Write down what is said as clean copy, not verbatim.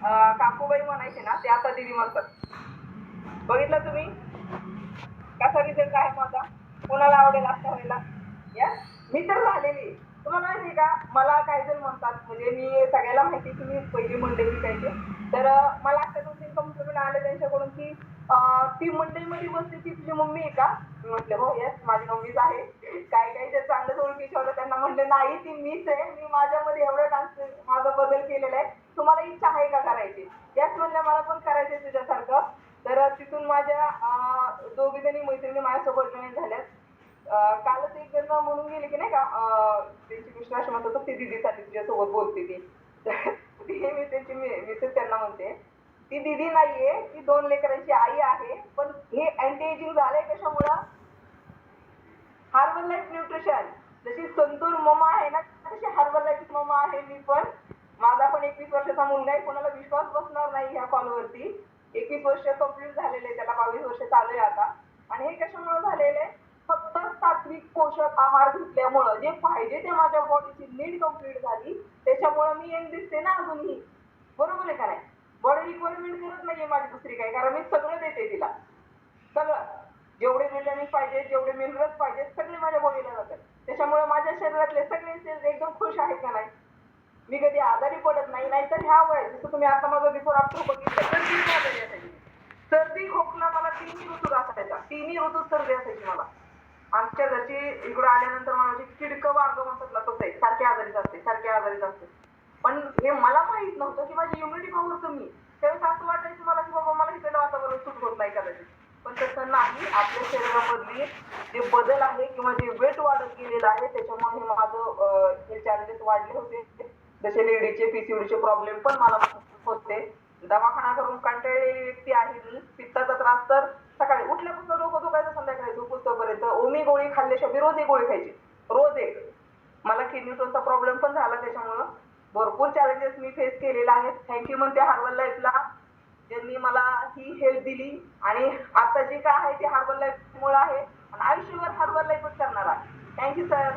काकूबाई म्हणायचे ना ते आता दिदी म्हणतात. बघितलं तुम्ही कसा रिझल्ट आहे माझा? कोणाला आवडेल असा व्हायला? या मी तर झालेली. तुम्हाला माहिती आहे का, मला काही जण म्हणतात, म्हणजे मी सगळ्याला माहिती की मी पहिली मंडई विकायचे. तर मला आता 2-3 कॉम्प्लिमेंट आले त्यांच्याकडून की ती मंडईमध्ये बसते ती तुझी मम्मी आहे का? मी म्हटलं हो येस माझी मम्मीच आहे. काही काही जे चांगलं ओळखीचे होतं त्यांना म्हटलं नाही ती मीच आहे. मी माझ्यामध्ये एवढं डान्स माझा बदल केलेला आहे. तुम्हाला इच्छा आहे का करायची? याच म्हणल्या मला पण करायचंय तुझ्यासारखं. तर तिथून माझ्या दोघी जणी मैत्रिणी माझ्यासोबत जॉईन झाल्यात. कालच एक जण म्हणून गेली की नाही का त्यांची मिस्टर म्हणत होतं ती दीदीसाठी तुझ्यासोबत बोलते ती. तर ती मी त्यांची मिसेस त्यांना म्हणते ती दीदी नाहीये, ती 2 लेकरांची आई आहे. पण हे अँटी एजिंग झालंय कशामुळं? Herbal life nutrition. जशी संतूर ममा आहे ना तशी हार्बल लाईफ ममा आहे मी पण. माझा पण 21 वर्षाचा मुलगा आहे. कोणाला विश्वास बसणार नाही ह्या कॉलवरती. 21 वर्ष कंप्लीट झालेले आहे, त्याला 22 वर्ष चालू आहे आता. आणि हे कशामुळे झालेलं आहे? फक्त सात्विक पोषक आहार घेतल्यामुळं जे पाहिजे ते माझ्या बॉडीची नीड कंप्लीट झाली. त्याच्यामुळे मी यंग दिसते ना अजूनही. बरोबर आहे का नाही? बॉडी रिक्वायरमेंट करत नाहीये माझी दुसरी काही, कारण मी सगळं देते तिला. सगळं. जेवढे व्हिटॅमिन पाहिजे, जेवढे मिनरल्स पाहिजे सगळे माझ्या बॉडीला जातात. त्याच्यामुळे माझ्या शरीरातले सगळे सेल्स एकदम खुश आहेत का नाही. मी कधी आजारी पडत नाही. नाहीतर ह्या वयात जसं तुम्ही आता माझं बिफोर आफ्टर बघितलं तर मी आजारी असायची. सर्दी खोकला मला तिन्ही ऋतूत असायचा. तिन्ही ऋतूत सर्दी असायची मला. आमच्या घरची इकडे आल्यानंतर माझी किडकं वांग म्हणतात ना तसं आहे. सारखे आजारीच असते, सारखे आजारीच असते. पण हे मला माहित नव्हतं की माझी इम्युनिटी पॉवर कमी. त्यावेळेस असं वाटायचं मला की बाबा मला इकडे वातावरण सूट होत नाही कदाचित. पण तसं नाही. आपल्या शरीरामधली जे बदल आहे किंवा जे वेट वाढत गेलेलं आहे त्याच्यामुळे माझं हे चॅलेंजेस वाढले होते. जसे लेडीजचे पीसीओडीचे प्रॉब्लेम पण मला होते. दवाखाना करून कंटाळलेली व्यक्ती आहे मी. पित्ताचा त्रास तर सकाळी उठल्यापासून डोकं दुखायचं संध्याकाळी झोपेपर्यंत. ओमी गोळी खाल्ल्याशिवाय मी रोज एक गोळी खायची. रोज एक. मला किडनी स्टोनचा प्रॉब्लेम पण झाला त्याच्यामुळं. भरपूर चॅलेंजेस मी फेस केलेले आहेत. थँक्यू म्हणते हार्बल लाईफला. ज्यांनी मला ही हेल्प दिली आणि आता जे काय आहे ते हार्बल लाईफ मुळे आहे आणि आयुष्यभर हार्बल लाईफच करणार आहे. Thank you sir.